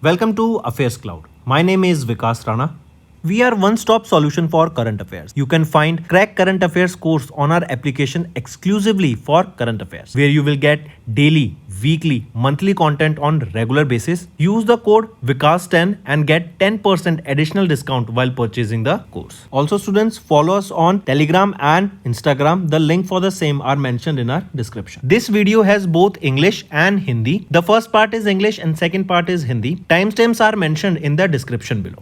Welcome to AffairsCloud. My name is Vikas Rana. We are one-stop solution for current affairs. You can find Crack Current Affairs course on our application exclusively for current affairs, where you will get daily, weekly, monthly content on regular basis. Use the code Vikas10 and get 10% additional discount while purchasing the course. Also, students, follow us on Telegram and Instagram. The link for the same are mentioned in our description. This video has both English and Hindi. The first part is English and second part is Hindi. Timestamps are mentioned in the description below.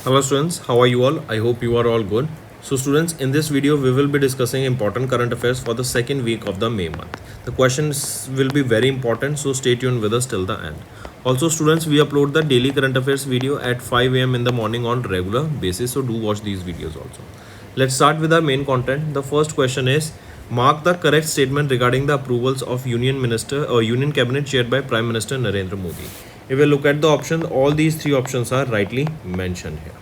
Hello students, how are you all? I hope you are all good. So students, in this video we will be discussing important current affairs for the second week of the May month. The questions will be very important, so stay tuned with us till the end. Also students, we upload the daily current affairs video at 5 am in the morning on regular basis, so do watch these videos also. Let's start with our main content. The first question is, mark the correct statement regarding the approvals of Union Minister or Union Cabinet chaired by Prime Minister Narendra Modi. If we look at the options, all these three options are rightly mentioned here.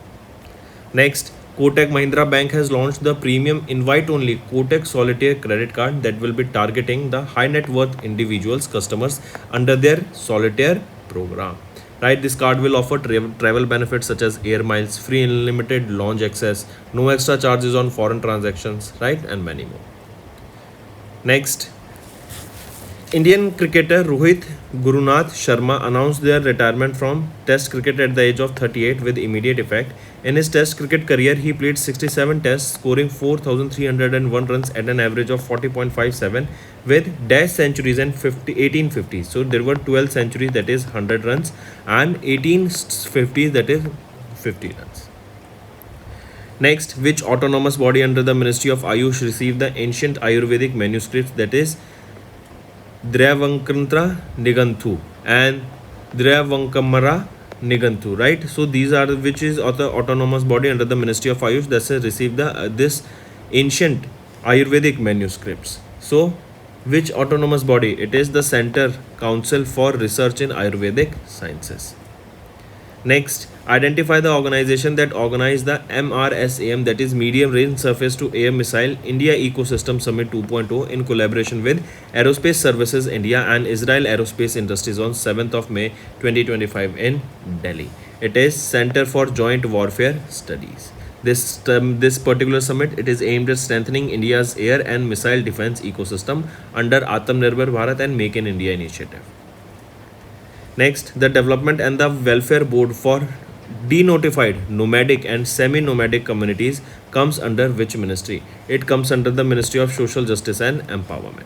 Next, Kotak Mahindra Bank has launched the premium invite-only Kotak Solitaire credit card that will be targeting the high net worth individuals customers under their Solitaire program. Right, this card will offer travel benefits such as air miles, free unlimited lounge access, no extra charges on foreign transactions, right, and many more. Next, Indian cricketer Rohit Gurunath Sharma announced their retirement from Test cricket at the age of 38 with immediate effect. In his Test cricket career, he played 67 tests, scoring 4,301 runs at an average of 40.57 with dash centuries and 18 50s. So there were 12 centuries, that is 100 runs, and 18 50s, that is 50 runs. Next, which autonomous body under the Ministry of Ayush received the ancient Ayurvedic manuscripts, that is Dryavankantra Niganthu and Dryavankamara Niganthu, right? So these are which is the autonomous body under the Ministry of Ayush that has received the this ancient Ayurvedic manuscripts. So which autonomous body? It is the Center Council for Research in Ayurvedic Sciences. Next, identify the organization that organized the MRSAM, that is Medium Range Surface to Air Missile India Ecosystem Summit 2.0 in collaboration with Aerospace Services India and Israel Aerospace Industries on 7th of May 2025 in Delhi. It is Center for Joint Warfare Studies. This particular summit, it is aimed at strengthening India's air and missile defense ecosystem under Atmanirbhar Bharat and Make in India initiative. Next, the Development and the Welfare Board for Denotified Nomadic and Semi-Nomadic Communities comes under which ministry? It comes under the Ministry of Social Justice and Empowerment.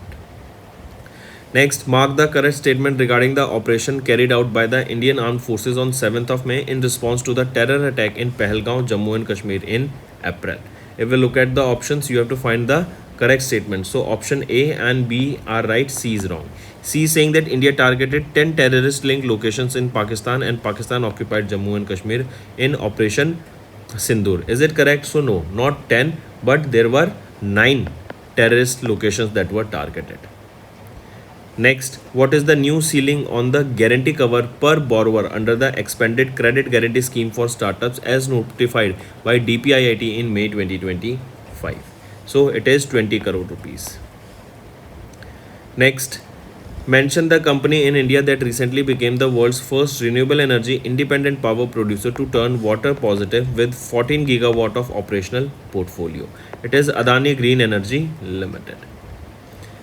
Next, mark the correct statement regarding the operation carried out by the Indian Armed Forces on 7th of May in response to the terror attack in Pahalgaon, Jammu and Kashmir in April. If we look at the options, you have to find the correct statement. So option A and B are right, C is wrong. C is saying that India targeted 10 terrorist-linked locations in Pakistan and Pakistan occupied Jammu and Kashmir in Operation Sindoor. Is it correct? So no, not 10, but there were 9 terrorist locations that were targeted. Next, what is the new ceiling on the guarantee cover per borrower under the expanded credit guarantee scheme for startups as notified by DPIIT in May 2025? So it is 20 crore rupees. Next, mention the company in India that recently became the world's first renewable energy independent power producer to turn water positive with 14 gigawatt of operational portfolio. It is Adani Green Energy Limited.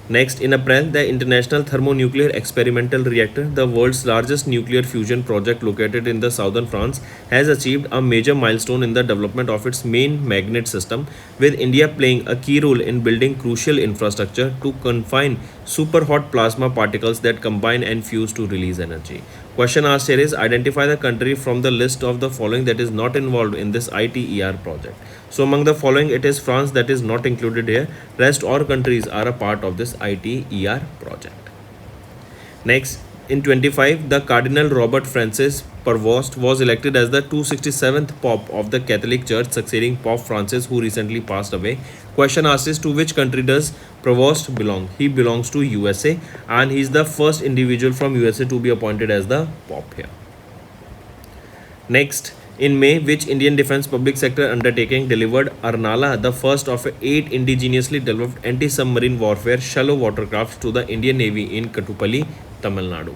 Next, in April, the International Thermonuclear Experimental Reactor, the world's largest nuclear fusion project located in the southern France, has achieved a major milestone in the development of its main magnet system, with India playing a key role in building crucial infrastructure to confine super hot plasma particles that combine and fuse to release energy. Question asked here is, identify the country from the list of the following that is not involved in this ITER project. So among the following, it is France that is not included here. Rest all countries are a part of this ITER project. Next, in 25, the Cardinal Robert Francis Prevost was elected as the 267th Pope of the Catholic Church, succeeding Pope Francis, who recently passed away. Question asked is, to which country does Prevost belong? He belongs to USA, and he is the first individual from USA to be appointed as the Pope here. Next, In May, which Indian defense public sector undertaking delivered Arnala, the first of 8 indigenously developed anti-submarine warfare shallow watercrafts to the Indian Navy in Kattupalli, Tamil Nadu?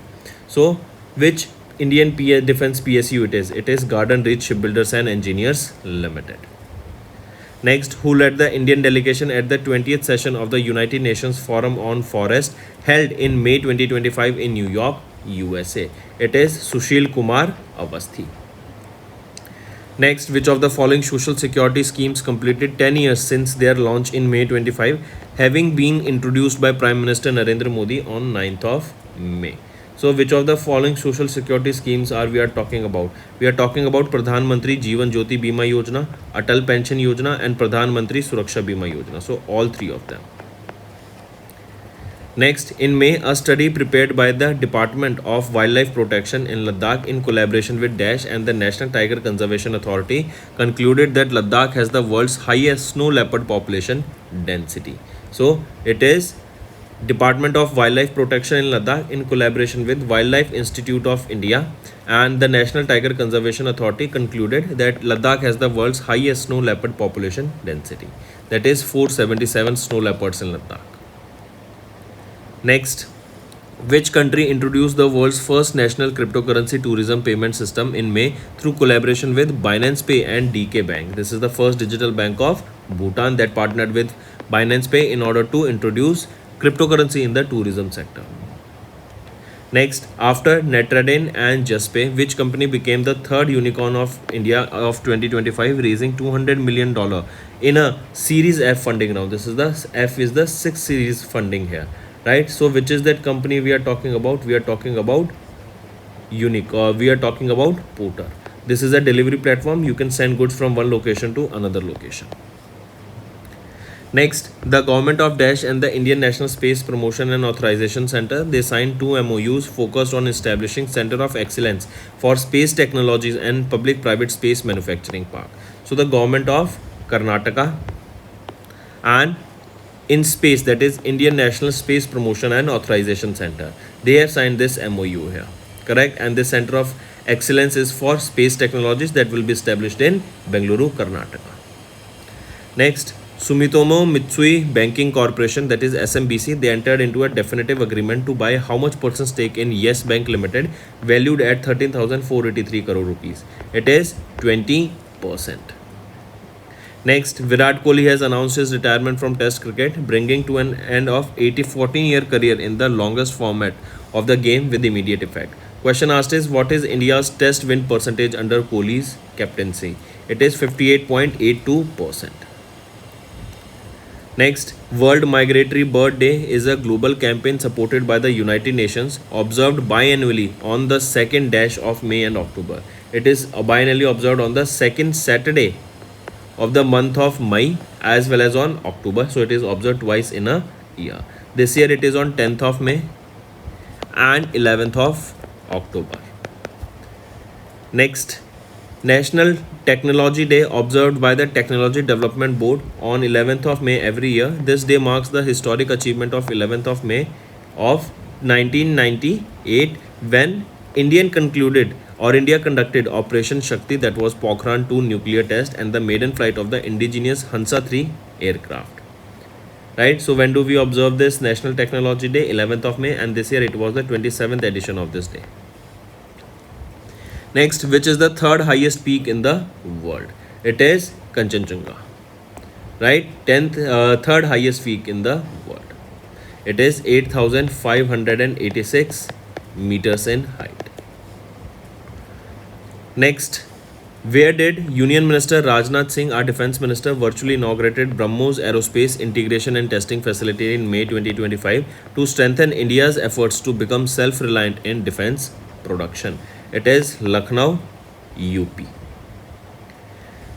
So, which Indian defense PSU it is? It is Garden Ridge Shipbuilders and Engineers Limited. Next, who led the Indian delegation at the 20th session of the United Nations Forum on Forest held in May 2025 in New York, USA? It is Sushil Kumar Awasthi. Next, which of the following social security schemes completed 10 years since their launch in May 25, having been introduced by Prime Minister Narendra Modi on 9th of May? So, which of the following social security schemes are we are talking about? We are talking about Pradhan Mantri Jeevan Jyoti Bima Yojana, Atal Pension Yojana, and Pradhan Mantri Suraksha Bima Yojana. So, all three of them. Next, in May, a study prepared by the Department of Wildlife Protection in Ladakh in collaboration with Dash and the National Tiger Conservation Authority concluded that Ladakh has the world's highest snow leopard population density. So, it is Department of Wildlife Protection in Ladakh in collaboration with Wildlife Institute of India and the National Tiger Conservation Authority concluded that Ladakh has the world's highest snow leopard population density. That is 477 snow leopards in Ladakh. Next, which country introduced the world's first national cryptocurrency tourism payment system in May through collaboration with Binance Pay and DK Bank? This is the first digital bank of Bhutan that partnered with Binance Pay in order to introduce cryptocurrency in the tourism sector. Next, after Netraden and JustPay, which company became the third unicorn of India of 2025, raising $200 million in a Series F funding round? This is the F is the 6th series funding here, right? So, which is that company we are talking about? We are talking about we are talking about Porter. This is a delivery platform. You can send goods from one location to another location. Next, the government of Dash and the Indian National Space Promotion and Authorization Center, they signed 2 MOUs focused on establishing Center of Excellence for Space Technologies and Public-Private Space Manufacturing Park. So, the government of Karnataka and in space, that is Indian National Space Promotion and Authorization Center, they have signed this MOU here, correct? And this Center of Excellence is for Space Technologies that will be established in Bengaluru, Karnataka. Next, Sumitomo Mitsui Banking Corporation, that is SMBC, they entered into a definitive agreement to buy how much % stake in Yes Bank Limited, valued at 13,483 crore rupees. It is 20%. Next, Virat Kohli has announced his retirement from Test cricket, bringing to an end of 14-year career in the longest format of the game with immediate effect. Question asked is, what is India's Test win percentage under Kohli's captaincy? It is 58.82%. Next, World Migratory Bird Day is a global campaign supported by the United Nations, observed biannually on the second dash of May and October. It is biannually observed on the second Saturday of the month of May as well as on October. So, it is observed twice in a year. This year it is on 10th of May and 11th of October. Next, National Technology Day observed by the Technology Development Board on 11th of May every year. This day marks the historic achievement of 11th of May of 1998 when India conducted Operation Shakti, that was Pokhran 2 nuclear test and the maiden flight of the indigenous Hansa 3 aircraft. Right, so when do we observe this National Technology Day? 11th of May, and this year it was the 27th edition of this day. Next, which is the third highest peak in the world? It is Kanchenjunga. Right, third highest peak in the world. It is 8,586 meters in height. Next, where did Union Minister Rajnath Singh, our Defence Minister, virtually inaugurated BrahMos Aerospace Integration and Testing Facility in May 2025 to strengthen India's efforts to become self-reliant in defence production? It is Lucknow, UP.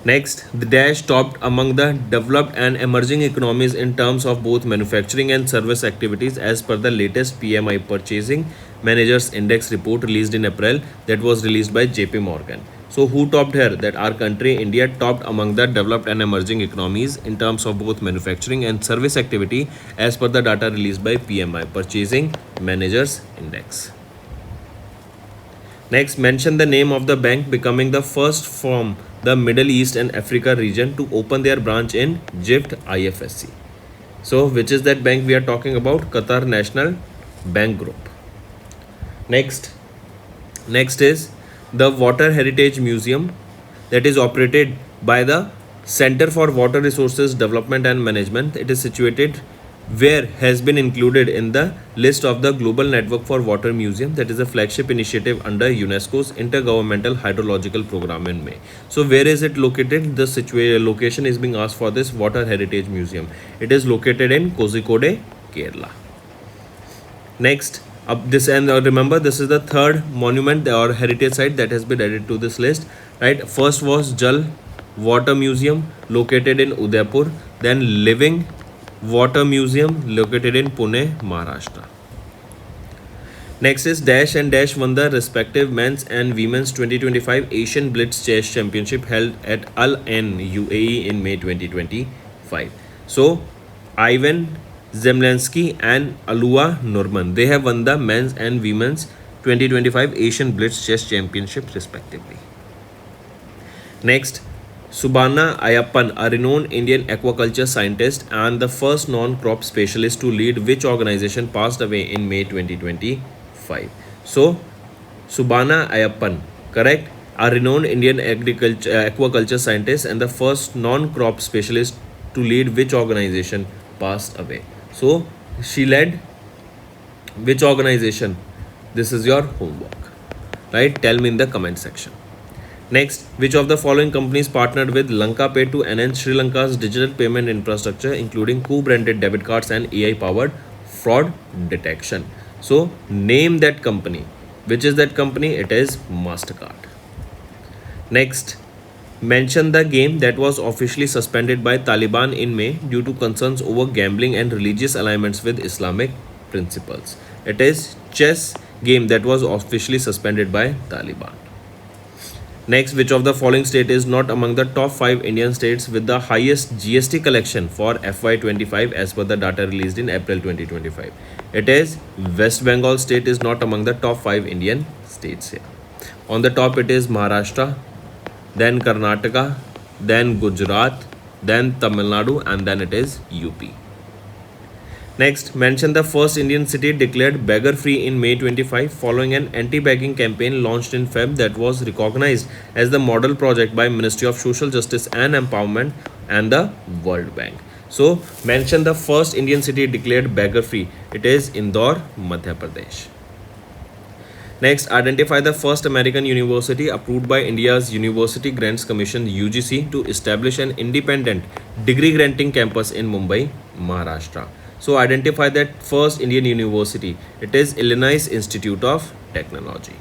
Next, the Dash topped among the developed and emerging economies in terms of both manufacturing and service activities as per the latest PMI Purchasing Managers Index report released in April, that was released by JP Morgan. So, who topped here? That our country, India, topped among the developed and emerging economies in terms of both manufacturing and service activity as per the data released by PMI Purchasing Managers Index. Next, mention the name of the bank becoming the first from the Middle East and Africa region to open their branch in Egypt, IFSC. So, which is that bank we are talking about? Qatar National Bank Group. Next is the Water Heritage Museum that is operated by the Center for Water Resources Development and Management. It is situated where has been included in the list of the Global Network for Water Museum, that is a flagship initiative under UNESCO's Intergovernmental Hydrological Program in May. So where is it located? The location is being asked for this Water Heritage Museum. It is located in Kozhikode, Kerala. Next, remember this is the third monument or heritage site that has been added to this list, right? First was Jal Water Museum located in Udaipur, then Living Water Museum located in Pune, Maharashtra. Next is Dash and Dash won the respective men's and women's 2025 Asian Blitz Chess Championship held at Al Ain, UAE in May 2025. So, Ivan Zemlensky and Alua Norman, they have won the men's and women's 2025 Asian Blitz Chess Championship respectively. Next, Subhana Ayappan, a renowned Indian aquaculture scientist and the first non-crop specialist to lead which organization, passed away in May 2025. So, Subhana Ayappan, correct? A renowned Indian aquaculture scientist and the first non-crop specialist to lead which organization, passed away. So, she led which organization? This is your homework, right? Tell me in the comment section. Next, which of the following companies partnered with LankaPay to enhance Sri Lanka's digital payment infrastructure, including co-branded debit cards and AI-powered fraud detection? So, name that company. Which is that company? It is MasterCard. Next, mention the game that was officially suspended by Taliban in May due to concerns over gambling and religious alignments with Islamic principles. It is chess game that was officially suspended by Taliban. Next, which of the following state is not among the top 5 Indian states with the highest GST collection for FY25 as per the data released in April 2025? It is West Bengal state is not among the top 5 Indian states here. On the top it is Maharashtra, then Karnataka, then Gujarat, then Tamil Nadu, and then it is UP. Next, mention the first Indian city declared beggar-free in May 25 following an anti-begging campaign launched in Feb that was recognized as the model project by Ministry of Social Justice and Empowerment and the World Bank. So, mention the first Indian city declared beggar-free. It is Indore, Madhya Pradesh. Next, identify the first American university approved by India's University Grants Commission UGC to establish an independent degree granting campus in Mumbai, Maharashtra. So, identify that first Indian university. It is Illinois Institute of Technology.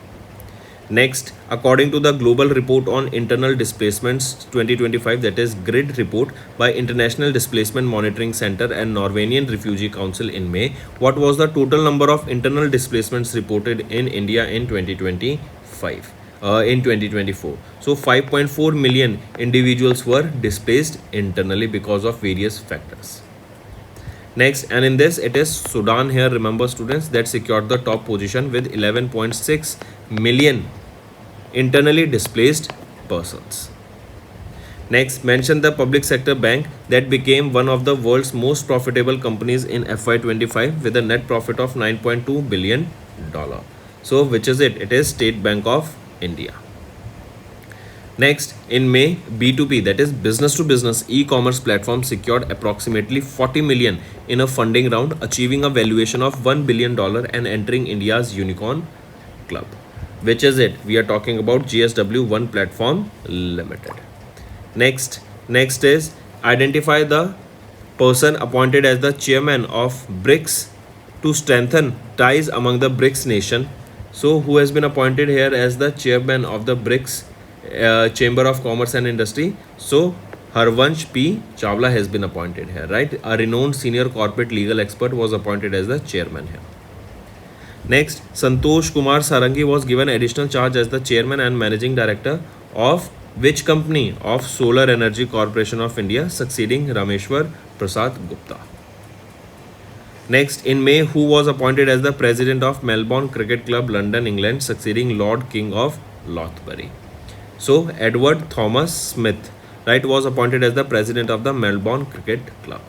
Next, according to the Global Report on Internal Displacements 2025, that is GRID report by International Displacement Monitoring Center and Norwegian Refugee Council in May, what was the total number of internal displacements reported in India in 2025? In 2024. So 5.4 million individuals were displaced internally because of various factors. Next, and in this it is Sudan here, remember students, that secured the top position with 11.6 million internally displaced persons. Next, mention the public sector bank that became one of the world's most profitable companies in FY25 with a net profit of $9.2 billion. So, which is it? It is State Bank of India. Next, in May, B2B, that is business to business e-commerce platform, secured approximately 40 million in a funding round, achieving a valuation of $1 billion and entering India's unicorn club. Which is it? We are talking about GSW One Platform Limited. Next is identify the person appointed as the chairman of BRICS to strengthen ties among the BRICS nation. So, who has been appointed here as the chairman of the BRICS Chamber of Commerce and Industry? So, Harvansh P. Chawla has been appointed here, right? A renowned senior corporate legal expert was appointed as the chairman here. Next, Santosh Kumar Sarangi was given additional charge as the chairman and managing director of which company? Of Solar Energy Corporation of India, succeeding Rameshwar Prasad Gupta. Next, in May, who was appointed as the president of Melbourne Cricket Club, London, England, succeeding Lord King of Lothbury? So, Edward Thomas Smith, right, was appointed as the president of the Melbourne Cricket Club.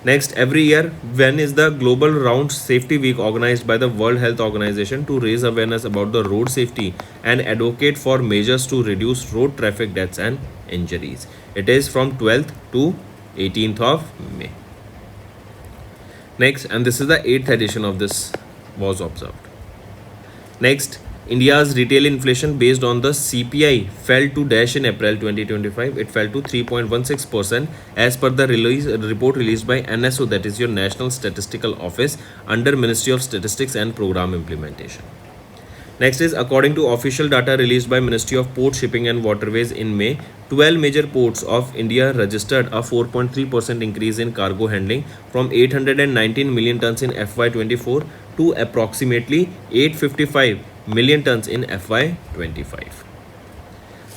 Next, every year, when is the Global Round Safety Week organized by the World Health Organization to raise awareness about the road safety and advocate for measures to reduce road traffic deaths and injuries? It is from 12th to 18th of May. Next, and this is the 8th edition of this was observed. Next, India's retail inflation based on the CPI fell to dash in April 2025. It fell to 3.16% as per the report released by NSO, that is your National Statistical Office, under Ministry of Statistics and Program Implementation. Next is, according to official data released by Ministry of Port, Shipping and Waterways in May, 12 major ports of India registered a 4.3% increase in cargo handling from 819 million tons in FY24 to approximately 855 million tons in FY25.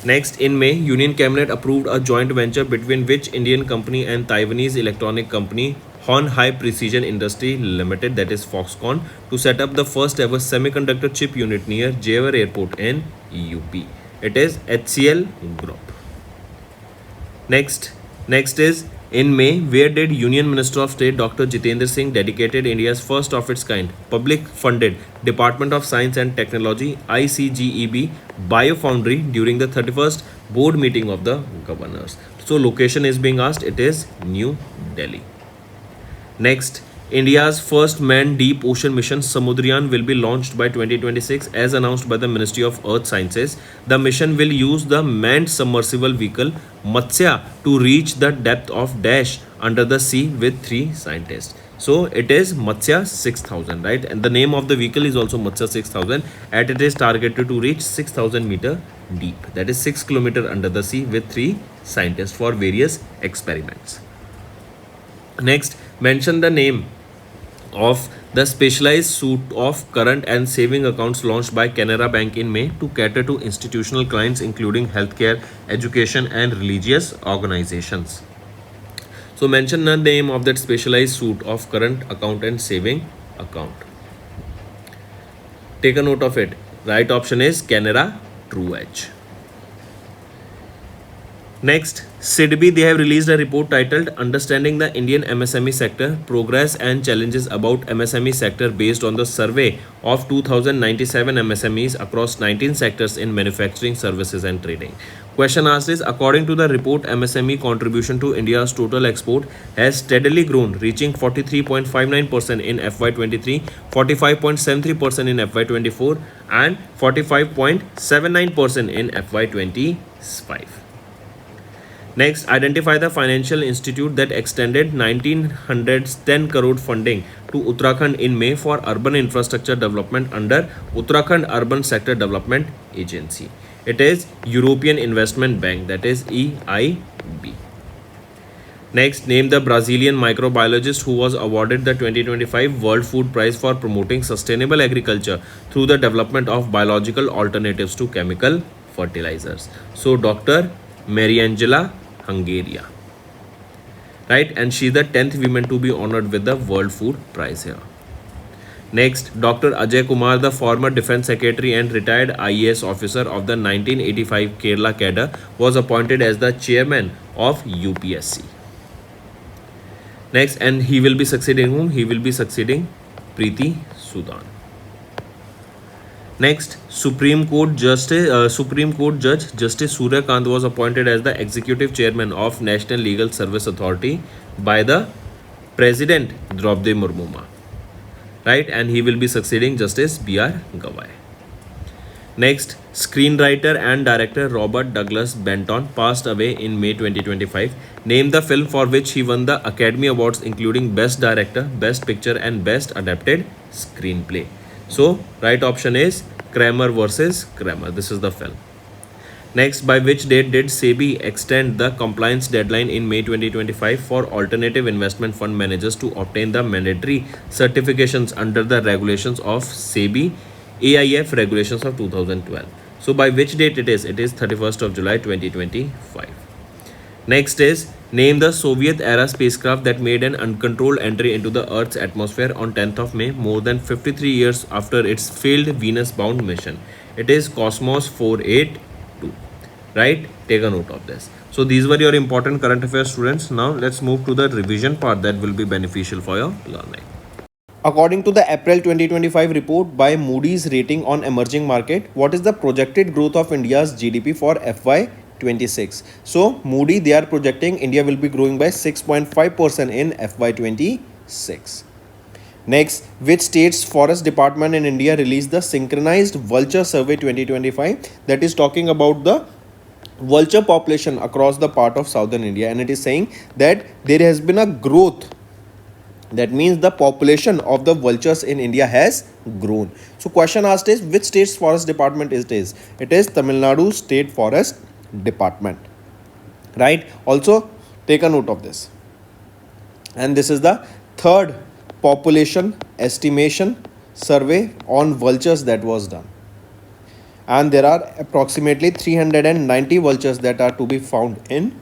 Next, in May, Union Cabinet approved a joint venture between which Indian company and Taiwanese electronic company Hon High Precision Industry Limited, that is Foxconn, to set up the first ever semiconductor chip unit near Jewar Airport in UP. It is HCL Group. Next is, in May, where did Union Minister of State Dr. Jitendra Singh dedicated India's first of its kind public-funded Department of Science and Technology ICGEB Biofoundry during the 31st board meeting of the governors? So location is being asked. It is New Delhi. Next, India's first manned deep ocean mission Samudrayan will be launched by 2026 as announced by the Ministry of Earth Sciences. The mission will use the manned submersible vehicle Matsya to reach the depth of dash under the sea with 3 scientists. So it is Matsya 6000, right? And the name of the vehicle is also Matsya 6000, and it is targeted to reach 6000 meter deep, that is 6 kilometer under the sea, with 3 scientists for various experiments. Next, mention the name of the specialized suite of current and saving accounts launched by Canara Bank in May to cater to institutional clients including healthcare, education and religious organizations. So mention the name of that specialized suite of current account and saving account. Take a note of it. Right option is Canara True Edge. Next, SIDBI, they have released a report titled Understanding the Indian MSME Sector, Progress and Challenges about MSME Sector based on the survey of 2097 MSMEs across 19 sectors in manufacturing, services and trading. Question asked is, according to the report, MSME contribution to India's total export has steadily grown, reaching 43.59% in FY23, 45.73% in FY24 and 45.79% in FY25. Next, identify the financial institute that extended 1910 crore funding to Uttarakhand in May for urban infrastructure development under Uttarakhand Urban Sector Development Agency. It is European Investment Bank, that is EIB. Next, name the Brazilian microbiologist who was awarded the 2025 World Food Prize for promoting sustainable agriculture through the development of biological alternatives to chemical fertilizers. So, Dr. Mariangela Hungaria, right? And she's the 10th woman to be honored with the World Food Prize here. Next, Dr. Ajay Kumar, the former Defence Secretary and retired IAS officer of the 1985 Kerala cadre, was appointed as the chairman of UPSC. Next, and he will be succeeding whom? He will be succeeding Preeti Sudan. Next, Supreme Court Judge Justice Surya Kant was appointed as the executive chairman of National Legal Service Authority by the President Draupadi Murmu, right? And he will be succeeding Justice B.R. Gawai. Next, screenwriter and director Robert Douglas Benton passed away in May 2025. Name the film for which he won the Academy Awards, including Best Director, Best Picture and Best Adapted Screenplay. So, right option is Kramer versus Kramer. This is the film. Next, by which date did SEBI extend the compliance deadline in May 2025 for alternative investment fund managers to obtain the mandatory certifications under the regulations of SEBI AIF regulations of 2012. So, by which date it is? It is 31st of July 2025. Next is, Name the Soviet-era spacecraft that made an uncontrolled entry into the Earth's atmosphere on 10th of May, more than 53 years after its failed Venus-bound mission. It is Cosmos 482. Right? Take a note of this. So these were your important current affairs, students. Now let's move to the revision part that will be beneficial for your learning. According to the April 2025 report by Moody's rating on emerging market, what is the projected growth of India's GDP for FY26? So Moody, they are projecting India will be growing by 6.5% in FY26. Next, which state's forest department in India released the synchronized vulture survey 2025, that is talking about the vulture population across the part of southern India, and it is saying that there has been a growth. That means the population of the vultures in India has grown. So question asked is which state's forest department it is? It is Tamil Nadu State Forest Department. Right? Also take a note of this. And this is the third population estimation survey on vultures that was done. And there are approximately 390 vultures that are to be found in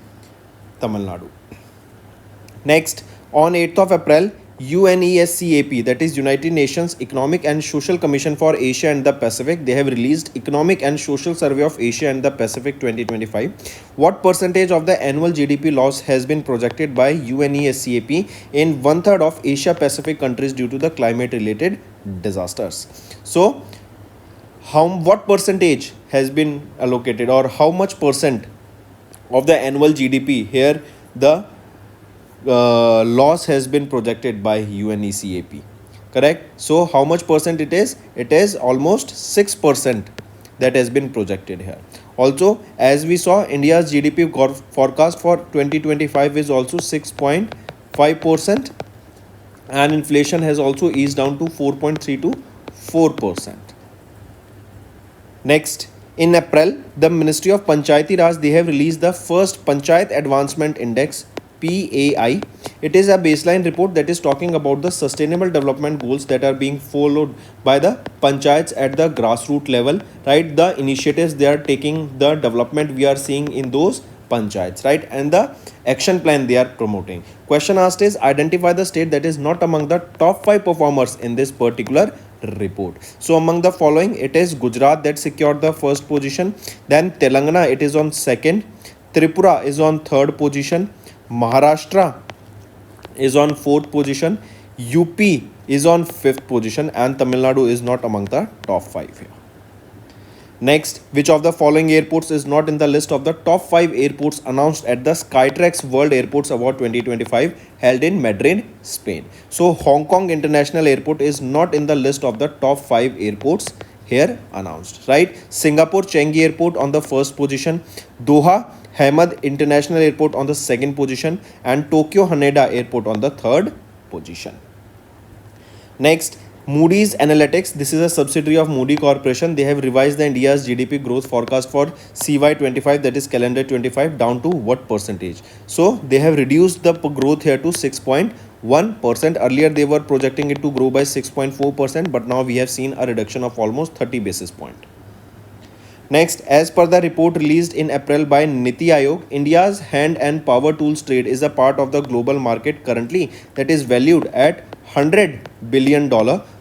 Tamil Nadu. Next, on 8th of April, UNESCAP, that is United Nations Economic and Social Commission for Asia and the Pacific, they have released Economic and Social Survey of Asia and the Pacific 2025. What percentage of the annual GDP loss has been projected by UNESCAP in one-third of Asia Pacific countries due to the climate-related disasters? So, what percentage has been allocated, or how much percent of the annual GDP here the loss has been projected by UNECAP, correct? So how much percent it is? It is almost 6% that has been projected here. Also, as we saw, India's GDP forecast for 2025 is also 6.5%, and inflation has also eased down to 4.3 to 4%. Next, in April, the Ministry of Panchayati Raj, they have released the first Panchayat Advancement Index, PAI. It is a baseline report that is talking about the sustainable development goals that are being followed by the panchayats at the grassroots level, right? The initiatives they are taking, the development we are seeing in those panchayats, right? And the action plan they are promoting. Question asked is identify the state that is not among the top 5 performers in this particular report. So among the following, it is Gujarat that secured the first position, then Telangana, it is on second, Tripura is on third position, Maharashtra is on fourth position, UP is on fifth position, and Tamil Nadu is not among the top 5 here. Next, which of the following airports is not in the list of the top 5 airports announced at the Skytrax World Airports Award 2025 held in Madrid, Spain? So Hong Kong International Airport is not in the list of the top 5 airports here announced, right? Singapore Changi Airport on the first position, Doha Hamad International Airport on the second position, and Tokyo Haneda Airport on the third position. Next, Moody's Analytics, this is a subsidiary of Moody Corporation. They have revised the India's GDP growth forecast for CY25, that is calendar 25, down to what percentage? So they have reduced the growth here to 6.1%. Earlier they were projecting it to grow by 6.4%, but now we have seen a reduction of almost 30 basis points. Next, as per the report released in April by Niti Aayog, India's hand and power tools trade is a part of the global market currently that is valued at $100 billion.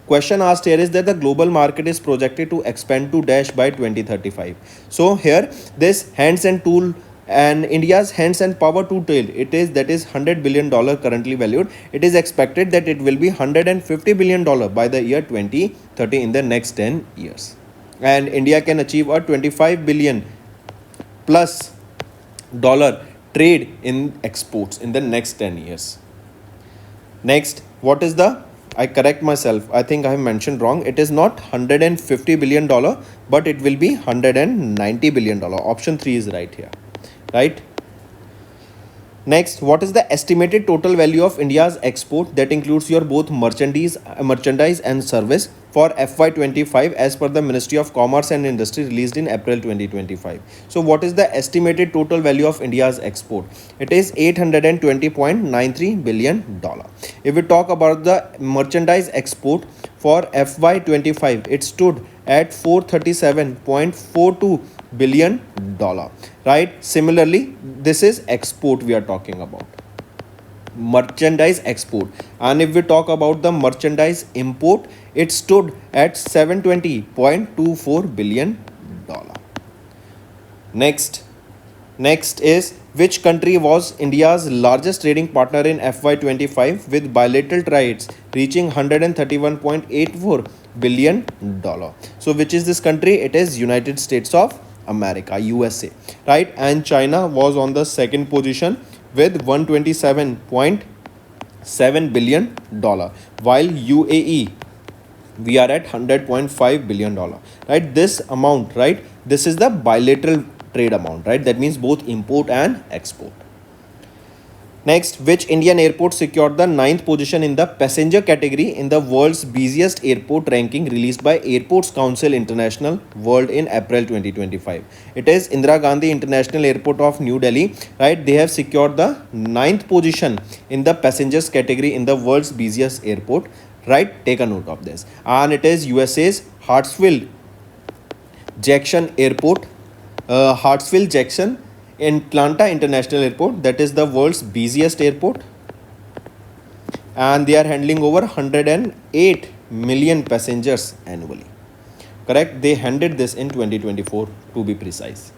Question asked here is that the global market is projected to expand to dash by 2035. So here this hands and tool and India's hands and power tool trade, it is that is $100 billion currently valued. It is expected that it will be $150 billion by the year 2030 in the next 10 years. And India can achieve a $25 billion plus trade in exports in the next 10 years. Next, what is the, I correct myself, I think I have mentioned wrong. It is not $150 billion, but it will be $190 billion. Option 3 is right here, right? Next, what is the estimated total value of India's export that includes your both merchandise and service for FY25 as per the Ministry of Commerce and Industry released in April 2025. So what is the estimated total value of India's export? It is $820.93 billion. If we talk about the merchandise export for FY25, it stood at $437.42 billion, right? Similarly, this is export we are talking about, merchandise export. And if we talk about the merchandise import, it stood at 720.24 billion dollar. Next is, which country was India's largest trading partner in FY25 with bilateral trades reaching 131.84 billion dollar? So which is this country? It is United States of America, USA, right? And China was on the second position with 127.7 billion dollar, while UAE, we are at 100.5 billion dollar, right? This amount, right, this is the bilateral trade amount, right? That means both import and export. Next, which Indian airport secured the 9th position in the passenger category in the world's busiest airport ranking released by Airports Council International World in April 2025? It is Indira Gandhi International Airport of New Delhi, right? They have secured the 9th position in the passengers category in the world's busiest airport, right? Take a note of this. And it is USA's Hartsfield-Jackson Airport, Hartsfield-Jackson Atlanta International Airport, that is the world's busiest airport, and they are handling over 108 million passengers annually. Correct? They handled this in 2024 to be precise.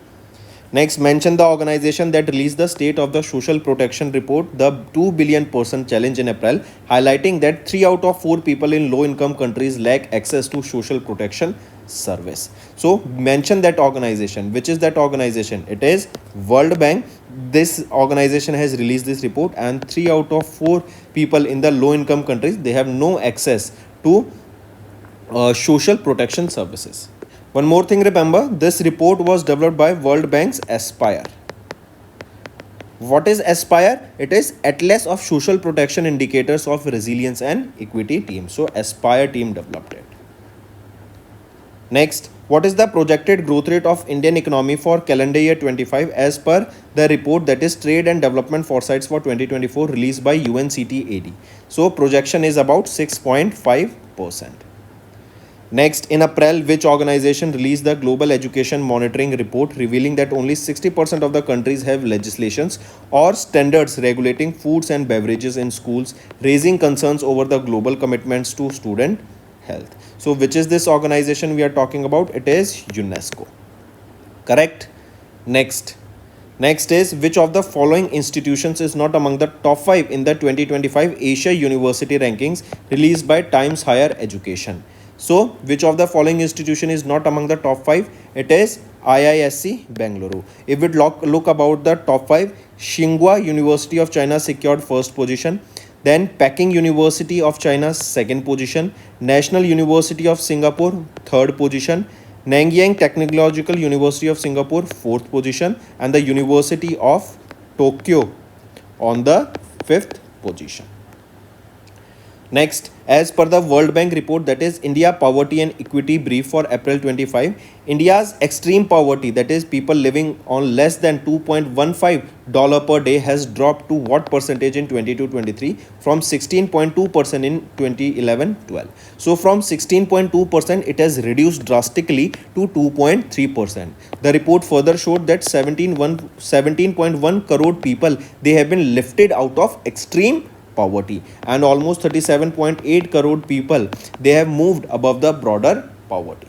Next, mention the organization that released the State of the Social Protection Report, the 2 billion person challenge in April, highlighting that 3 out of 4 people in low income countries lack access to social protection service. So mention that organization. Which is that organization? It is World Bank. This organization has released this report, and 3 out of 4 people in the low income countries, they have no access to social protection services. One more thing, remember, this report was developed by World Bank's Aspire. What is Aspire? It is Atlas of Social Protection Indicators of Resilience and Equity team. So Aspire team developed it. Next, what is the projected growth rate of Indian economy for calendar year 25 as per the report, that is Trade and Development Foresights for 2024 released by UNCTAD? So projection is about 6.5%. Next, in April, which organization released the Global Education Monitoring Report revealing that only 60% of the countries have legislations or standards regulating foods and beverages in schools, raising concerns over the global commitments to student health? So which is this organization we are talking about? It is UNESCO. Correct? Next is, which of the following institutions is not among the top 5 in the 2025 Asia University rankings released by Times Higher Education? So which of the following institution is not among the top 5? It is IISc Bengaluru. If we look about the top 5, Tsinghua University of China secured first position. Then Peking University of China second position, National University of Singapore third position, Nanyang Technological University of Singapore fourth position, and the University of Tokyo on the fifth position. Next, as per the World Bank report, that is India Poverty and Equity Brief for April 25, India's extreme poverty, that is people living on less than $2.15 per day, has dropped to what percentage in 22-23 from 16.2% in 2011-12. So from 16.2% it has reduced drastically to 2.3%. The report further showed that 17.1 crore people, they have been lifted out of extreme poverty, and almost 37.8 crore people, they have moved above the broader poverty.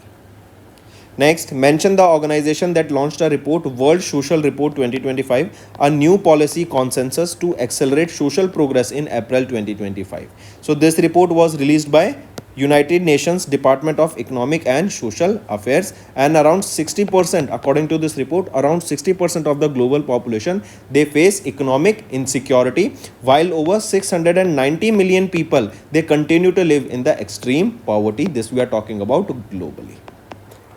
Next, mention the organization that launched a report, World Social Report 2025, a new policy consensus to accelerate social progress in April 2025. So this report was released by United Nations Department of Economic and Social Affairs, and around 60%, according to this report, around 60% of the global population, they face economic insecurity, while over 690 million people, they continue to live in the extreme poverty. This we are talking about globally.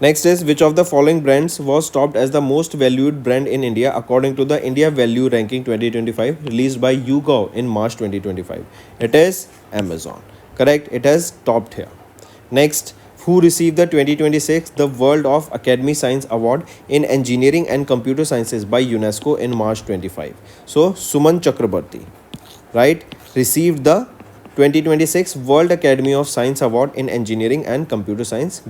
Next is, which of the following brands was topped as the most valued brand in India according to the India Value Ranking 2025 released by YouGov in March 2025? It is Amazon. Correct? It has topped here. Next, who received the 2026 The World of Academy Science Award in Engineering and Computer Sciences by UNESCO in March 25? So, Suman Chakrabarti, right, received the 2026 World Academy of Science Award in Engineering and Computer Science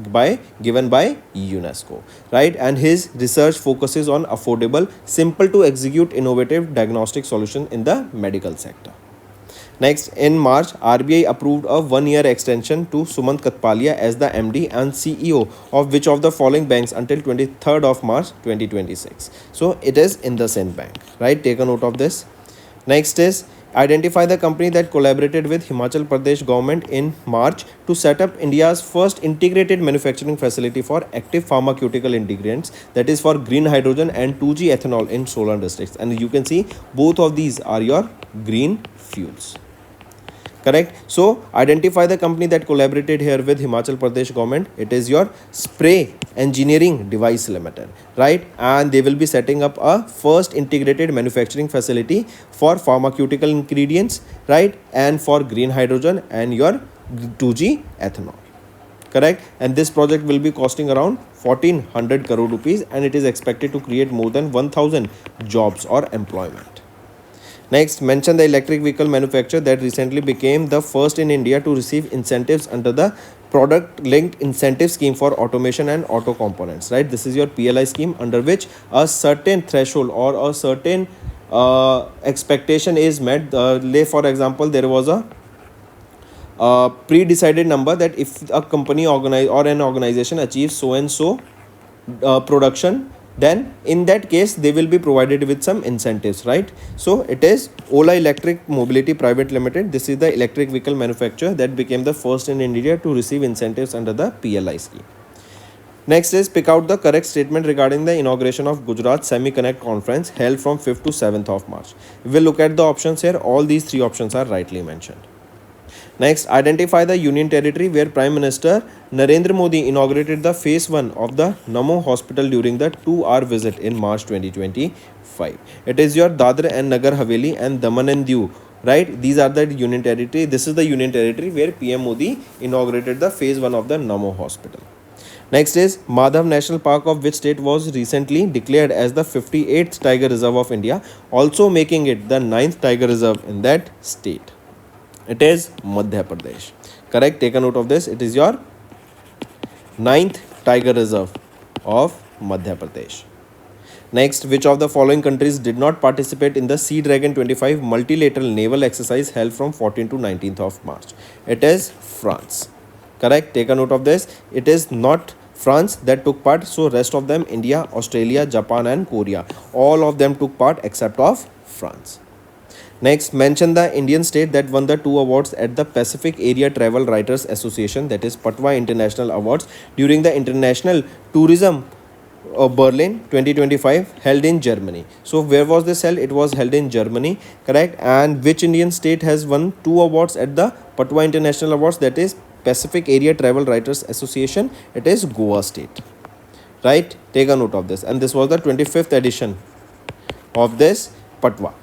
given by UNESCO, right? And his research focuses on affordable, simple to execute innovative diagnostic solution in the medical sector. Next, in March, RBI approved a one-year extension to Sumant Katpalia as the MD and CEO of which of the following banks until 23rd of March 2026. So it is in the same bank, right? Take a note of this. Next is identify the company that collaborated with Himachal Pradesh government in March to set up India's first integrated manufacturing facility for active pharmaceutical ingredients, that is for green hydrogen and 2G ethanol in Solan districts. And you can see both of these are your green fuels. Correct. So identify the company that collaborated here with Himachal Pradesh government. It is your Spray Engineering Device Limited, right? And they will be setting up a first integrated manufacturing facility for pharmaceutical ingredients, right? And for green hydrogen and your 2G ethanol. Correct. And this project will be costing around 1400 crore rupees and it is expected to create more than 1000 jobs or employment. Next, mention the electric vehicle manufacturer that recently became the first in India to receive incentives under the Product Linked Incentive Scheme for Automation and Auto Components, right? This is your PLI scheme under which a certain threshold or a certain expectation is met. For example, there was a pre-decided number that if a company or an organization achieves so and so production, then in that case they will be provided with some incentives, right? So it is Ola Electric Mobility Private Limited. This is the electric vehicle manufacturer that became the first in India to receive incentives under the PLI scheme. Next is pick out the correct statement regarding the inauguration of Gujarat Semi-Connect Conference held from 5th to 7th of March. We will look at the options here. All these three options are rightly mentioned. Next, identify the union territory where Prime Minister Narendra Modi inaugurated the phase 1 of the Namo Hospital during the 2-hour visit in March 2025. It is your Dadra and Nagar Haveli and Daman and Diu, right? These are the union territory. This is the union territory where PM Modi inaugurated the phase 1 of the Namo Hospital. Next is Madhav National Park of which state was recently declared as the 58th Tiger Reserve of India, also making it the 9th Tiger Reserve in that state. It is Madhya Pradesh. Correct. Take a note of this. It is your 9th Tiger Reserve of Madhya Pradesh. Next, which of the following countries did not participate in the Sea Dragon 25 multilateral naval exercise held from 14th to 19th of March? It is France. Correct. Take a note of this. It is not France that took part. So rest of them, India, Australia, Japan and Korea. All of them took part except of France. Next, mention the Indian state that won the 2 awards at the Pacific Area Travel Writers Association, that is Patwa International Awards, during the International Tourism Berlin 2025 held in Germany. So where was this held? It was held in Germany, correct? And which Indian state has won 2 awards at the Patwa International Awards, that is Pacific Area Travel Writers Association? It is Goa state, right? Take a note of this. And this was the 25th edition of this Patwa.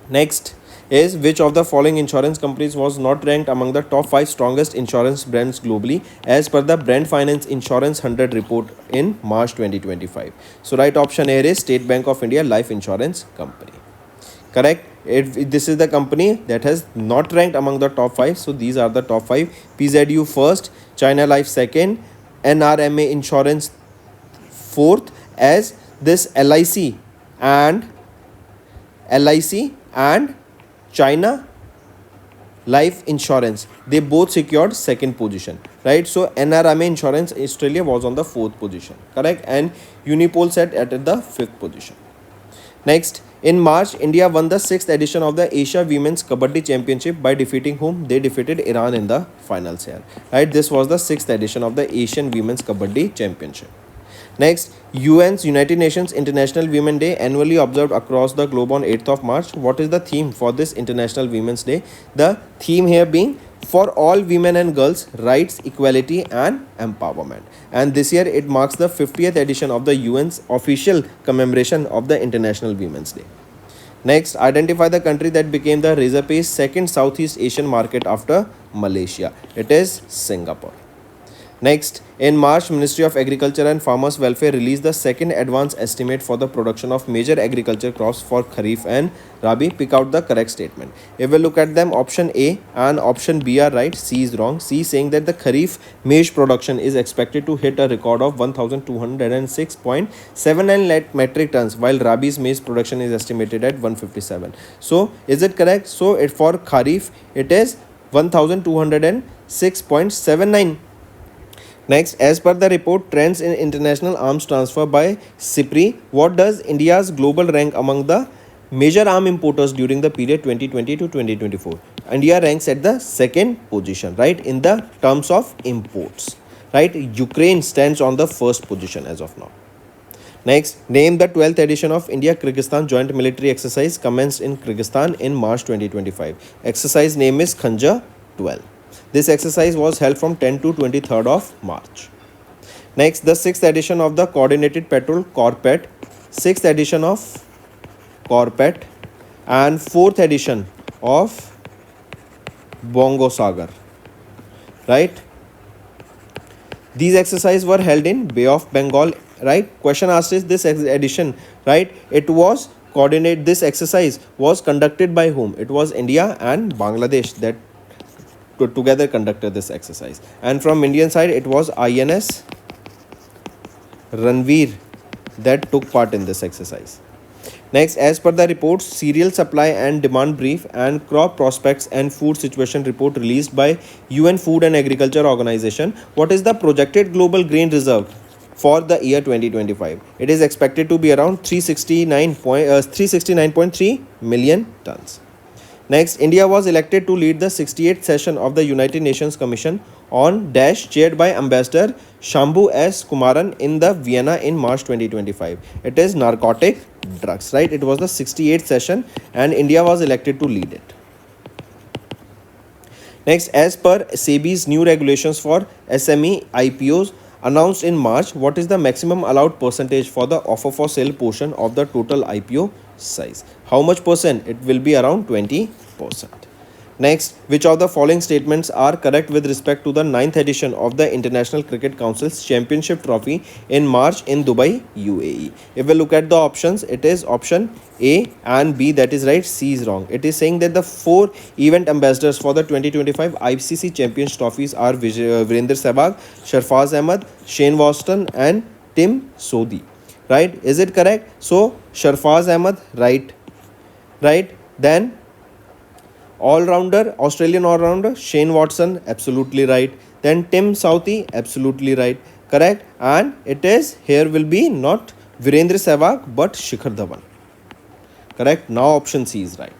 Next is which of the following insurance companies was not ranked among the top 5 strongest insurance brands globally as per the Brand Finance Insurance 100 report in March 2025. So right option here is State Bank of India Life Insurance Company. Correct. This is the company that has not ranked among the top 5. So these are the top 5. PZU first, China Life second, NRMA Insurance fourth, as this LIC and China Life Insurance, they both secured second position, right? So NRMA Insurance Australia was on the 4th position, correct? And Unipol sat at the 5th position. Next, in March, India won the 6th edition of the Asia Women's Kabaddi Championship by defeating whom? They defeated Iran in the finals here, right? This was the 6th edition of the Asian Women's Kabaddi Championship. Next, UN's United Nations International Women's Day annually observed across the globe on 8th of March. What is the theme for this International Women's Day? The theme here being for all women and girls, rights, equality and empowerment. And this year it marks the 50th edition of the UN's official commemoration of the International Women's Day. Next, identify the country that became the Razorpay's second Southeast Asian market after Malaysia. It is Singapore. Next, in March, Ministry of Agriculture and Farmers Welfare released the second advance estimate for the production of major agriculture crops for Kharif and Rabi. Pick out the correct statement. If we look at them, option A and option B are right, C is wrong. C saying that the Kharif maize production is expected to hit a record of 1206.79 lakh metric tons, while Rabi's maize production is estimated at 157. So, is it correct? So, for Kharif, it is 1206.79. Next, as per the report, trends in international arms transfer by CIPRI, what does India's global rank among the major arm importers during the period 2020 to 2024? India ranks at the second position, right, in the terms of imports, right? Ukraine stands on the first position as of now. Next, name the 12th edition of India-Kyrgyzstan joint military exercise commenced in Kyrgyzstan in March 2025. Exercise name is Khanjar 12. This exercise was held from 10 to 23rd of March. Next, the 6th edition of the Coordinated Patrol Corpet, 6th edition of Corpet and 4th edition of Bongo Sagar, right? These exercises were held in Bay of Bengal, right? Question asked is this edition, right? It was coordinated, this exercise was conducted by whom? It was India and Bangladesh that together conducted this exercise, and from Indian side it was INS Ranveer that took part in this exercise. Next, as per the report, cereal supply and demand brief and crop prospects and food situation report released by UN Food and Agriculture Organization, what is the projected global grain reserve for the year 2025? It is expected to be around 369.3 million tons. Next, India was elected to lead the 68th session of the United Nations Commission on Dash, chaired by Ambassador Shambhu S. Kumaran in the Vienna in March 2025. It is narcotic drugs, right? It was the 68th session and India was elected to lead it. Next, as per SEBI's new regulations for SME IPOs announced in March, what is the maximum allowed percentage for the offer for sale portion of the total IPO size? How much percent? It will be around 20%. Next, which of the following statements are correct with respect to the 9th edition of the International Cricket Council's Championship Trophy in March in Dubai, UAE? If we look at the options, it is option A and B, that is right, C is wrong. It is saying that the 4 event ambassadors for the 2025 ICC Champions Trophies are Virender Sehwag, Sharfaz Ahmed, Shane Watson and Tim Sodhi, right? Is it correct? So, Sharfaz Ahmed, right. Then all-rounder, Australian all-rounder, Shane Watson, absolutely right. Then Tim Southey, absolutely right. Correct. And it is, here will be not Virender Sehwag but Shikhar Dhawan. Correct. Now option C is right.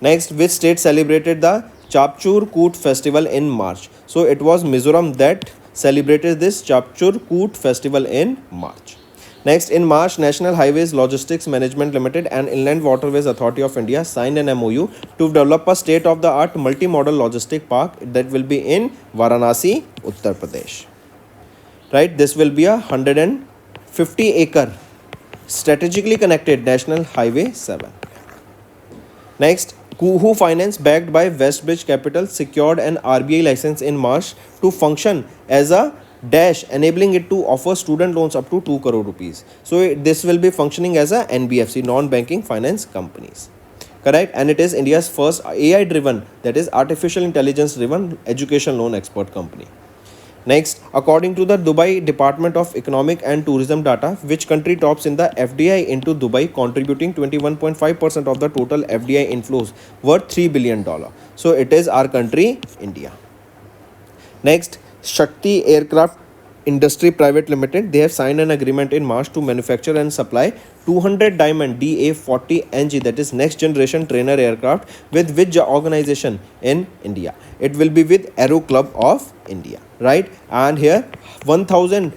Next, which state celebrated the Chapchur Koot festival in March? So it was Mizoram that celebrated this Chapchur Koot festival in March. Next, in March, National Highways Logistics Management Limited and Inland Waterways Authority of India signed an MOU to develop a state-of-the-art multi-modal logistic park that will be in Varanasi, Uttar Pradesh. Right, this will be a 150-acre strategically connected National Highway 7. Next, Kuhu Finance, backed by Westbridge Capital, secured an RBI license in March to function as a Dash, enabling it to offer student loans up to 2 crore rupees. So this will be functioning as a NBFC, non-banking finance companies. Correct. And it is India's first AI driven, that is artificial intelligence driven education loan expert company. Next, according to the Dubai Department of Economic and Tourism data, which country tops in the FDI into Dubai, contributing 21.5% of the total FDI inflows worth $3 billion. So it is our country, India. Next, Shakti Aircraft Industry Private Limited, they have signed an agreement in March to manufacture and supply 200 Diamond DA-40NG, that is next generation trainer aircraft, with which organization in India? It will be with Aero Club of India, right? And here 1000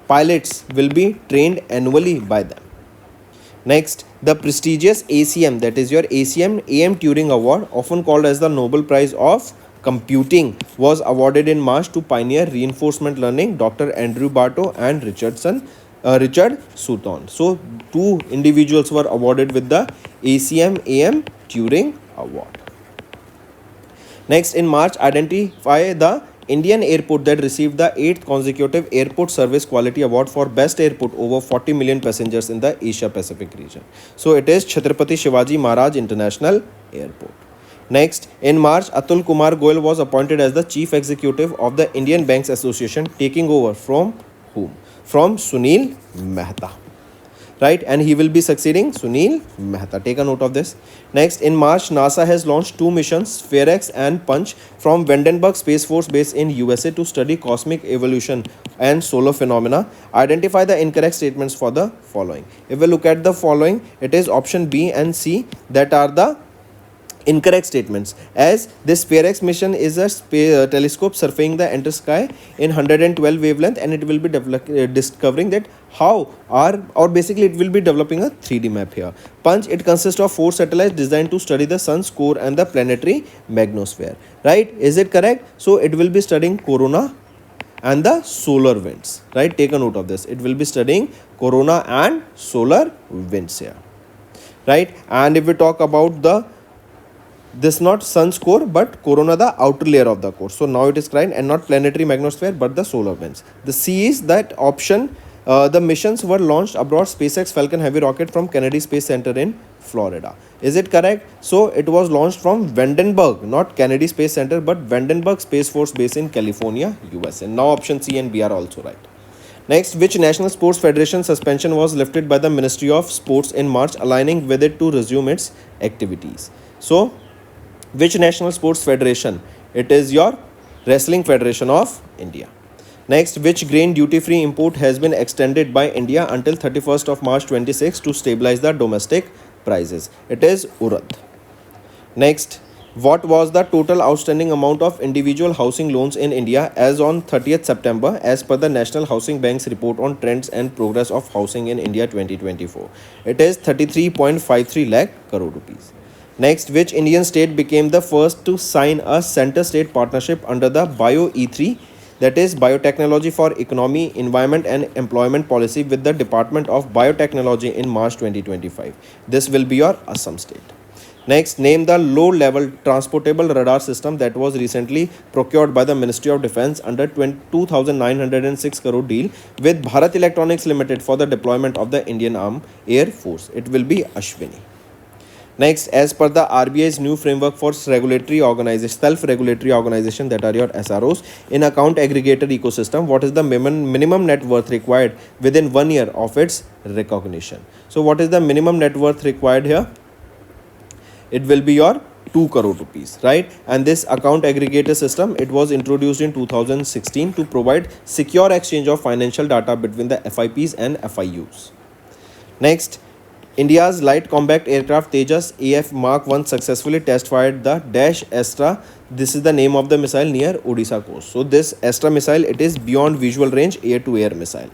pilots will be trained annually by them. Next, the prestigious ACM, that is your ACM AM Turing Award, often called as the Nobel Prize of Computing, was awarded in March to pioneer reinforcement learning Dr. Andrew Barto and Richard Sutton. So, 2 individuals were awarded with the ACM AM Turing Award. Next, in March, identify the Indian airport that received the 8th consecutive Airport Service Quality Award for Best Airport over 40 million passengers in the Asia Pacific region? So it is Chhatrapati Shivaji Maharaj International Airport. Next, in March, Atul Kumar Goyal was appointed as the Chief Executive of the Indian Banks Association, taking over from whom? From Sunil Mehta. Right, and he will be succeeding Sunil Mehta. Take a note of this. Next, in March, NASA has launched 2 missions, FAIRX and Punch, from Vandenberg Space Force Base in USA to study cosmic evolution and solar phenomena. Identify the incorrect statements for the following. If we look at the following, it is option B and C that are the incorrect statements, as this FAIRX mission is a telescope surveying the entire sky in 112 wavelength, and it will be discovering that how or basically it will be developing a 3D map here. Punch, it consists of 4 satellites designed to study the sun's core and the planetary magnosphere. Right, is it correct? So it will be studying corona and the solar winds. Right, take a note of this. It will be studying corona and solar winds here. Right, and if we talk about the this not sun's core but corona, the outer layer of the core, so now it is correct, and not planetary magnosphere but the solar winds. The C is that option. The missions were launched aboard SpaceX Falcon Heavy rocket from Kennedy Space Center in Florida. Is it correct? So it was launched from Vandenberg, not Kennedy Space Center but Vandenberg Space Force Base in California, USA. Now option C and B are also right. Next, which National Sports Federation suspension was lifted by the Ministry of Sports in March, aligning with it to resume its activities? So which National Sports Federation? It is your Wrestling Federation of India. Next, which grain duty-free import has been extended by India until 31st of March 26 to stabilize the domestic prices? It is Urad. Next, what was the total outstanding amount of individual housing loans in India as on 30th September as per the National Housing Bank's report on trends and progress of housing in India 2024? It is 33.53 lakh crore rupees. Next, which Indian state became the first to sign a center-state partnership under the BioE3, that is Biotechnology for Economy, Environment and Employment Policy, with the Department of Biotechnology in March 2025? This will be your Assam state. Next, name the low-level transportable radar system that was recently procured by the Ministry of Defence under 2,906 crore deal with Bharat Electronics Limited for the deployment of the Indian Armed Air Force. It will be Ashwini. Next, as per the RBI's new framework for self-regulatory organization, that are your SROs, in account aggregator ecosystem, what is the minimum net worth required within 1 year of its recognition? So what is the minimum net worth required here? It will be your 2 crore rupees, right? And this account aggregator system, it was introduced in 2016 to provide secure exchange of financial data between the FIPs and FIUs. Next, India's light combat aircraft Tejas AF Mark 1 successfully test-fired the Dash Astra. This is the name of the missile near Odisha coast. So this Astra missile, it is beyond visual range air-to-air missile.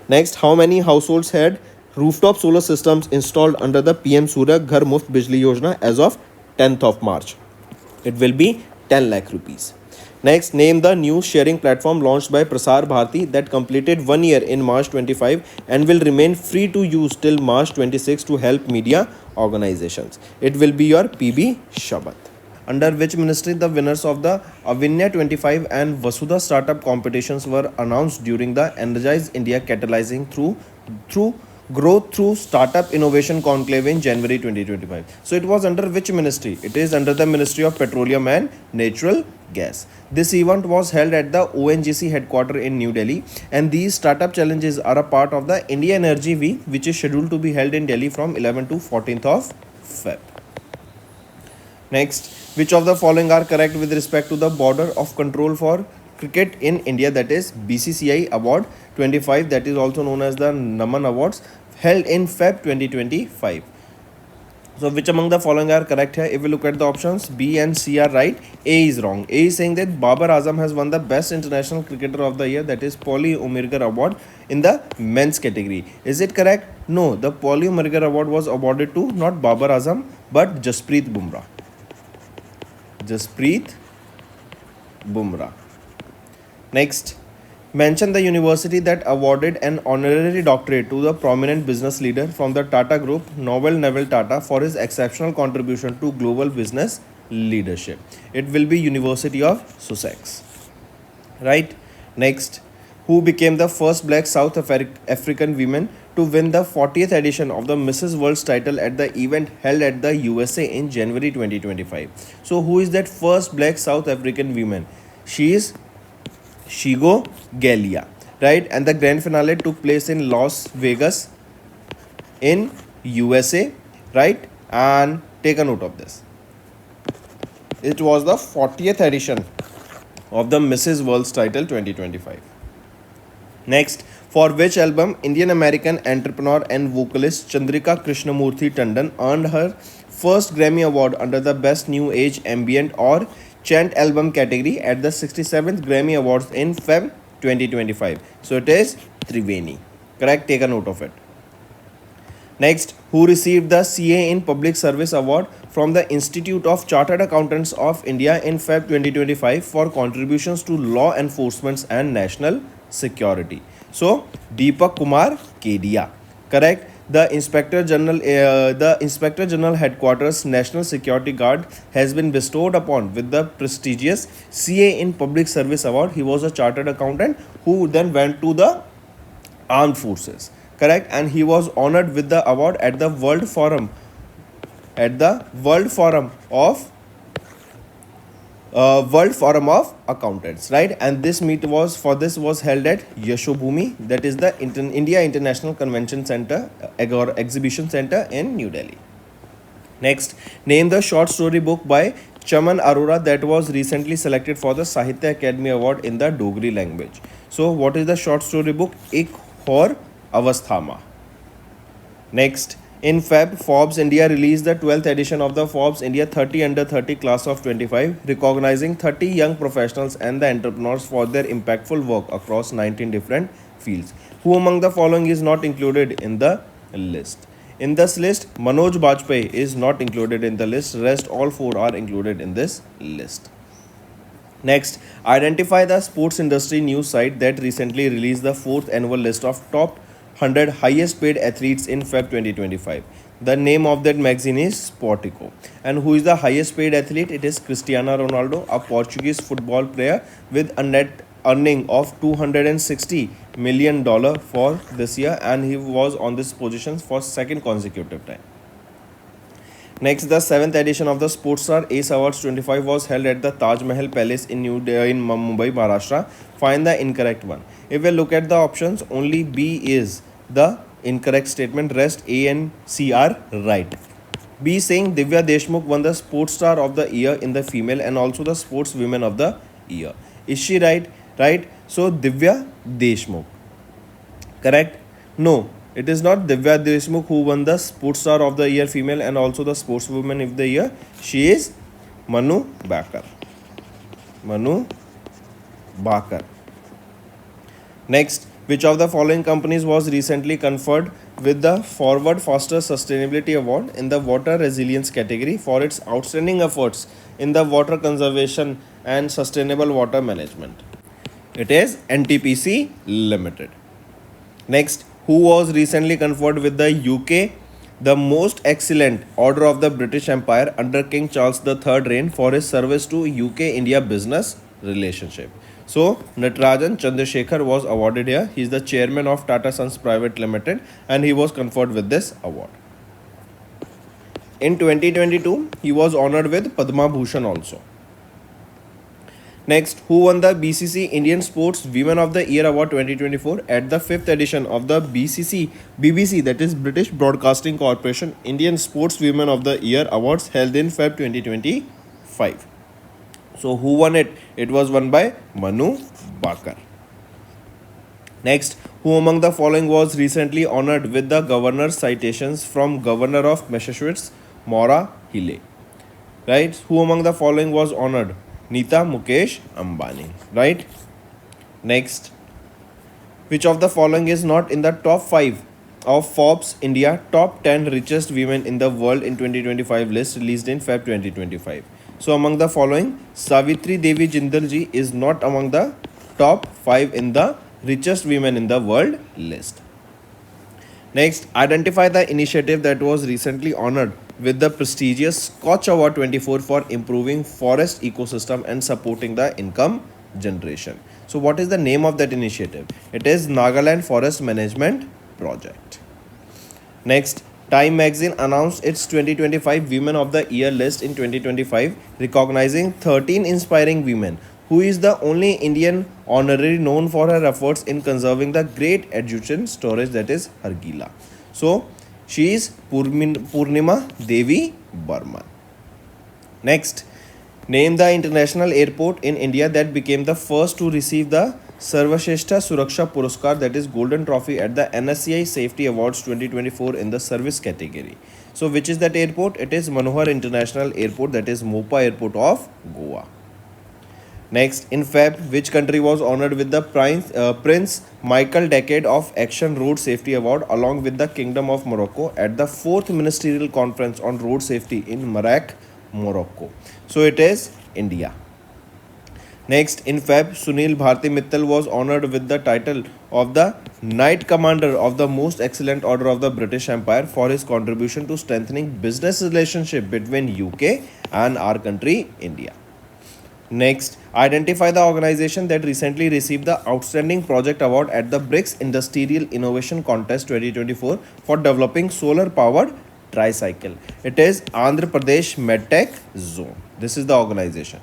Next, how many households had rooftop solar systems installed under the PM Surya Ghar Muft Bijli Yojana as of 10th of March? It will be 10 lakh rupees. Next, name the news sharing platform launched by Prasar Bharati that completed 1 year in March 25 and will remain free to use till March 26 to help media organizations. It will be your PB Shabat. Under which ministry the winners of the Avinya 25 and Vasudha startup competitions were announced during the Energize India Catalyzing through Growth through Startup Innovation Conclave in January 2025. So it was under which ministry? It is under the Ministry of Petroleum and Natural Gas. This event was held at the ONGC headquarters in New Delhi, and these startup challenges are a part of the India Energy Week, which is scheduled to be held in Delhi from 11th to 14th of Feb. Next, which of the following are correct with respect to the border of control for cricket in India, that is BCCI Award 25, that is also known as the Naman Awards, held in Feb 2025. So which among the following are correct here? If we look at the options, B and C are right, A is wrong. A is saying that Babar Azam has won the best international cricketer of the year, that is Paulie Umirgar Award in the men's category. Is it correct? No, the Paulie Umirgar Award was awarded to not Babar Azam but Jasprit Bumrah. Jasprit Bumrah. Next, mention the university that awarded an honorary doctorate to the prominent business leader from the Tata Group, Novel Neville Tata, for his exceptional contribution to global business leadership. It will be University of Sussex. right? Next, who became the first black South African woman to win the 40th edition of the Mrs. World's title at the event held at the USA in January 2025. So, who is that first black South African woman? She is Shigo Galia, right? And the grand finale took place in Las Vegas in USA, right? And take a note of this. It was the 40th edition of the Mrs. World's title 2025. Next, for which album Indian American entrepreneur and vocalist Chandrika Krishnamurthy Tandon earned her first Grammy Award under the Best New Age Ambient or Chant Album category at the 67th Grammy Awards in Feb 2025. So it is Triveni. Correct? Take a note of it. Next, who received the CA in Public Service Award from the Institute of Chartered Accountants of India in Feb 2025 for contributions to law enforcement and national security. So, Deepak Kumar Kedia. Correct? The Inspector General Headquarters National Security Guard has been bestowed upon with the prestigious CA in Public Service Award. He was a chartered accountant who then went to the armed forces, correct, and he was honored with the award at the World Forum of Accountants, right? And this meet was held at Yashobhumi, that is the India International Convention Center or Exhibition Center in New Delhi. Next, name the short story book by Chaman Arora that was recently selected for the Sahitya Academy Award in the Dogri language. So, what is the short story book? Ik Hor Avasthama. Next, in Feb, Forbes India released the 12th edition of the Forbes India 30 Under 30 class of 25, recognizing 30 young professionals and the entrepreneurs for their impactful work across 19 different fields. Who among the following is not included in the list? In this list, Manoj Bajpayee is not included in the list. Rest all four are included in this list. Next, identify the sports industry news site that recently released the 4th annual list of top 100 highest paid athletes in Feb 2025. The name of that magazine is Sportico. And who is the highest paid athlete? It is Cristiano Ronaldo, a Portuguese football player with a net earning of $260 million for this year, and he was on this position for second consecutive time. Next, the 7th edition of the Sportstar Ace Awards 25 was held at the Taj Mahal Palace in Mumbai, Maharashtra. Find the incorrect one. If we look at the options, only B is the incorrect statement. Rest A and C are right. B is saying Divya Deshmukh won the Sportstar of the Year in the female and also the Sportswoman of the Year. Is she right? Right. So Divya Deshmukh. Correct? No. It is not Divya Deshmukh who won the Sportstar of the Year female and also the Sportswoman of the Year. She is Manu Bakar. Manu Bakar. Next, which of the following companies was recently conferred with the Forward Faster Sustainability Award in the Water Resilience category for its outstanding efforts in the water conservation and sustainable water management? It is NTPC Limited. Next, who was recently conferred with the UK the Most Excellent Order of the British Empire under King Charles III reign for his service to UK-India business relationship? So, Natarajan Chandrasekhar was awarded here. He is the chairman of Tata Sons Private Limited and he was conferred with this award. In 2022, he was honored with Padma Bhushan also. Next, who won the BCC Indian Sports Women of the Year Award 2024 at the 5th edition of the BBC, that is British Broadcasting Corporation Indian Sports Women of the Year Awards held in Feb 2025. So, who won it? It was won by Manu Bakar. Next, who among the following was recently honored with the Governor's citations from Governor of Massachusetts, Maura Healey? Right? Who among the following was honored? Nita Mukesh Ambani, right? Next, which of the following is not in the top 5 of Forbes India top 10 richest women in the world in 2025 list released in Feb 2025? So, among the following, Savitri Devi Jindal ji is not among the top 5 in the richest women in the world list. Next, identify the initiative that was recently honored with the prestigious Scotch Award 24 for improving forest ecosystem and supporting the income generation. So what is the name of that initiative? It is Nagaland Forest Management Project. Next, Time magazine announced its 2025 Women of the Year list in 2025, recognizing 13 inspiring women. Who is the only Indian honorary known for her efforts in conserving the great Egyptian storage, that is Hargila. So, she is Purnima Devi Burman. Next, name the international airport in India that became the first to receive the Sarvasheshta Suraksha Puraskar, that is Golden Trophy at the NSCI Safety Awards 2024 in the service category. So which is that airport? It is Manohar International Airport, that is Mopa Airport of Goa. Next, in Feb, which country was honored with the Prince Michael Decade of Action Road Safety Award along with the Kingdom of Morocco at the 4th Ministerial Conference on Road Safety in Marrakech, Morocco? So it is India. Next, in Feb, Sunil Bharti Mittal was honored with the title of the Knight Commander of the Most Excellent Order of the British Empire for his contribution to strengthening business relationship between UK and our country, India. Next, identify the organization that recently received the Outstanding Project Award at the BRICS Industrial Innovation Contest 2024 for developing solar-powered tricycle. It is Andhra Pradesh MedTech Zone. This is the organization.